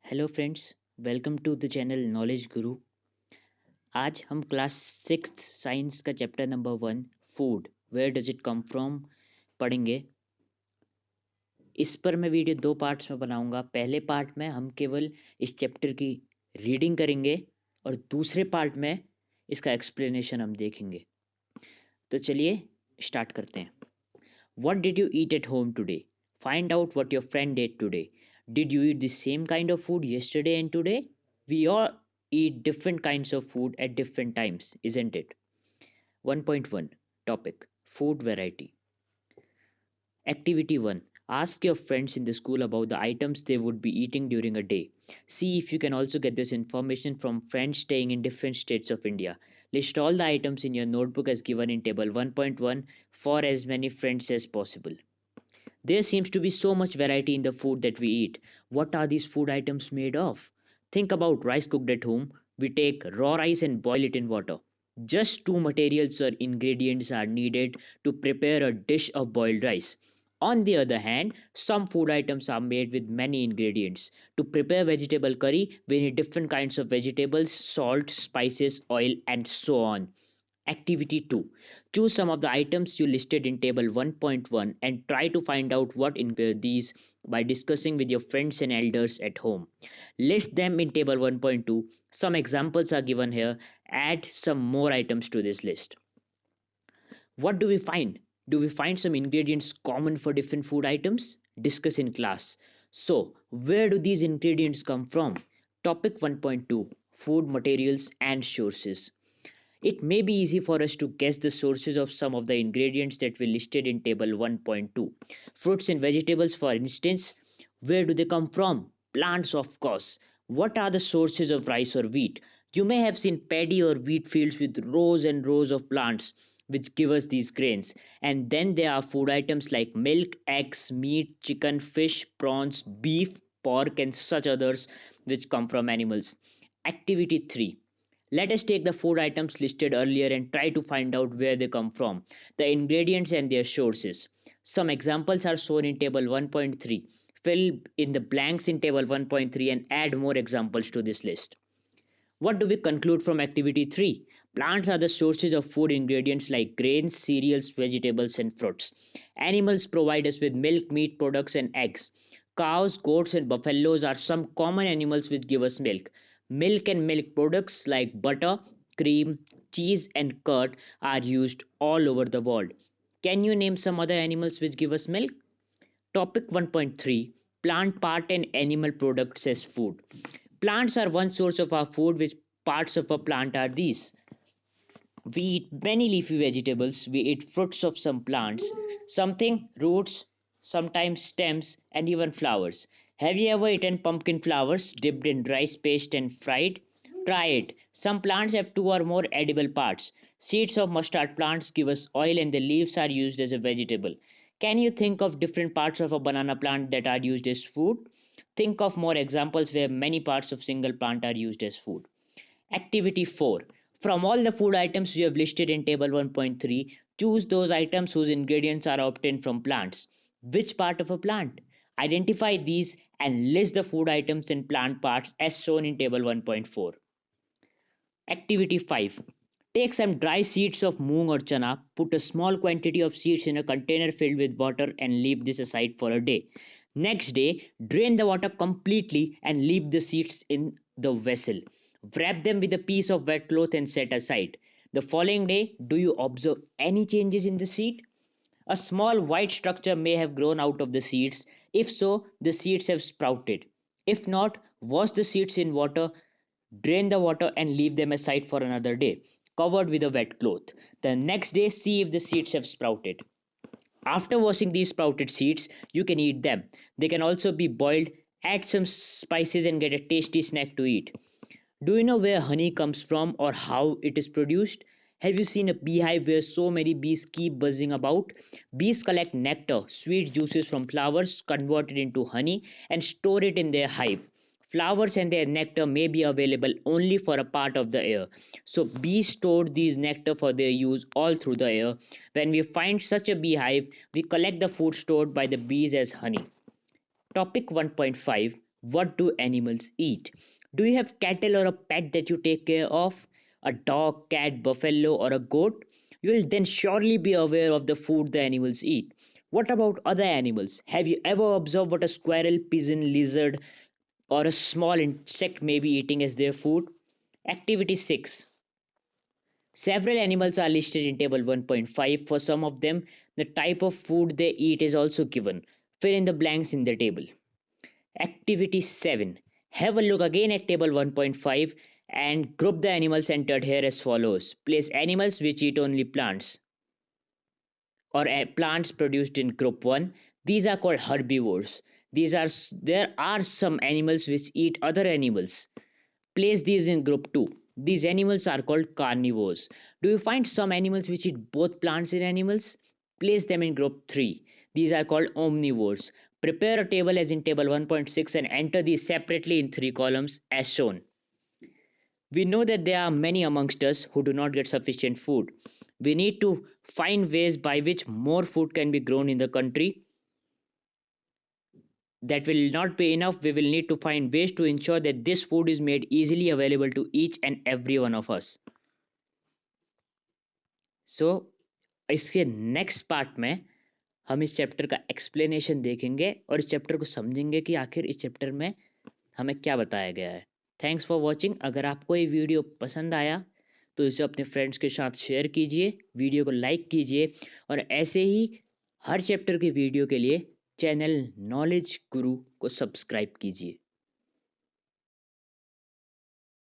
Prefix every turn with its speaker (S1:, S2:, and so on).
S1: Hello friends, welcome to the channel Knowledge Guru. आज हम class sixth science का chapter number 1 food where does it come from पढ़ेंगे। इस पर मैं वीडियो दो पार्ट्स में बनाऊंगा। पहले पार्ट में हम केवल इस चैप्टर की रीडिंग करेंगे और दूसरे पार्ट में इसका एक्सप्लेनेशन हम देखेंगे। तो चलिए स्टार्ट करते हैं। What did you eat at home today? Find out what your friend ate today. Did you eat the same kind of food yesterday and today? We all eat different kinds of food at different times, isn't it? 1.1 Topic: Food Variety. Activity 1: Ask your friends in the school about the items they would be eating during a day. See if you can also get this information from friends staying in different states of India. List all the items in your notebook as given in table 1.1 for as many friends as possible. There seems to be so much variety in the food that we eat. What are these food items made of? Think about rice cooked at home. We take raw rice and boil it in water. Just two materials or ingredients are needed to prepare a dish of boiled rice. On the other hand, some food items are made with many ingredients. To prepare vegetable curry, we need different kinds of vegetables, salt, spices, oil, and so on. Activity 2: Choose some of the items you listed in table 1.1 and try to find out what include these by discussing with your friends and elders at home. List them in table 1.2. Some examples are given here. Add some more items to this list. What do we find? Do we find some ingredients common for different food items? Discuss in class. So, where do these ingredients come from? Topic 1.2: Food materials and sources. It may be easy for us to guess the sources of some of the ingredients that we listed in table 1.2. Fruits and vegetables, for instance, where do they come from? Plants, of course. What are the sources of rice or wheat? You may have seen paddy or wheat fields with rows and rows of plants which give us these grains. And then there are food items like milk, eggs, meat, chicken, fish, prawns, beef, pork, and such others which come from animals. Activity 3: Let us take the food items listed earlier and try to find out where they come from, the ingredients and their sources. Some examples are shown in table 1.3. Fill in the blanks in table 1.3 and add more examples to this list. What do we conclude from activity 3? Plants are the sources of food ingredients like grains, cereals, vegetables, and fruits. Animals provide us with milk, meat products, and eggs. Cows, goats, and buffaloes are some common animals which give us milk. Milk and milk products like butter, cream, cheese, and curd are used all over the world. Can you name some other animals which give us milk? Topic 1.3: Plant part and animal products as food. Plants are one source of our food. Which parts of a plant are these? We eat many leafy vegetables, we eat fruits of some plants, something roots, sometimes stems, and even flowers. Have you ever eaten pumpkin flowers dipped in rice paste and fried? Try it. Some plants have two or more edible parts. Seeds of mustard plants give us oil, and the leaves are used as a vegetable. Can you think of different parts of a banana plant that are used as food? Think of more examples where many parts of single plant are used as food. Activity 4: From all the food items we have listed in table 1.3, choose those items whose ingredients are obtained from plants. Which part of a plant? Identify these and list the food items and plant parts as shown in table 1.4. Activity 5: Take some dry seeds of moong or chana, put a small quantity of seeds in a container filled with water and leave this aside for a day. Next day, drain the water completely and leave the seeds in the vessel. Wrap them with a piece of wet cloth and set aside. The following day, do you observe any changes in the seed? A small white structure may have grown out of the seeds. If so, the seeds have sprouted. If not, wash the seeds in water, drain the water, and leave them aside for another day, covered with a wet cloth. The next day, see if the seeds have sprouted. After washing these sprouted seeds, you can eat them. They can also be boiled, add some spices, and get a tasty snack to eat. Do you know where honey comes from or how it is produced? Have you seen a beehive where so many bees keep buzzing about? Bees collect nectar, sweet juices from flowers, convert it into honey, and store it in their hive. Flowers and their nectar may be available only for a part of the year. So, bees store these nectar for their use all through the year. When we find such a beehive, we collect the food stored by the bees as honey. Topic 1.5: What do animals eat? Do you have cattle or a pet that you take care of? A dog, cat, buffalo, or a goat? You will then surely be aware of the food the animals eat. What about other animals? Have you ever observed what a squirrel, pigeon, lizard, or a small insect may be eating as their food? Activity 6. Several animals are listed in table 1.5. For some of them, the type of food they eat is also given. Fill in the blanks in the table. Activity 7. Have a look again at table 1.5 and group the animals entered here as follows. Place animals which eat only plants or plants produced in group 1. These are called herbivores. There are some animals which eat other animals. Place these in group 2. These animals are called carnivores. Do you find some animals which eat both plants and animals? Place them in group 3. These are called omnivores. Prepare a table as in table 1.6 and enter these separately in 3 columns as shown. We know that there are many amongst us who do not get sufficient food. We need to find ways by which more food can be grown in the country. That will not be enough. We will need to find ways to ensure that this food is made easily available to each and every one of us. सो इसके next part में हम इस chapter का explanation देखेंगे और इस chapter को समझेंगे कि आखिर इस चैप्टर में हमें क्या बताया गया है। Thanks for watching. अगर आपको ये वीडियो पसंद आया तो इसे अपने फ्रेंड्स के साथ शेयर कीजिए, वीडियो को लाइक कीजिए और ऐसे ही हर चैप्टर की वीडियो के लिए चैनल नॉलेज गुरु को सब्सक्राइब कीजिए।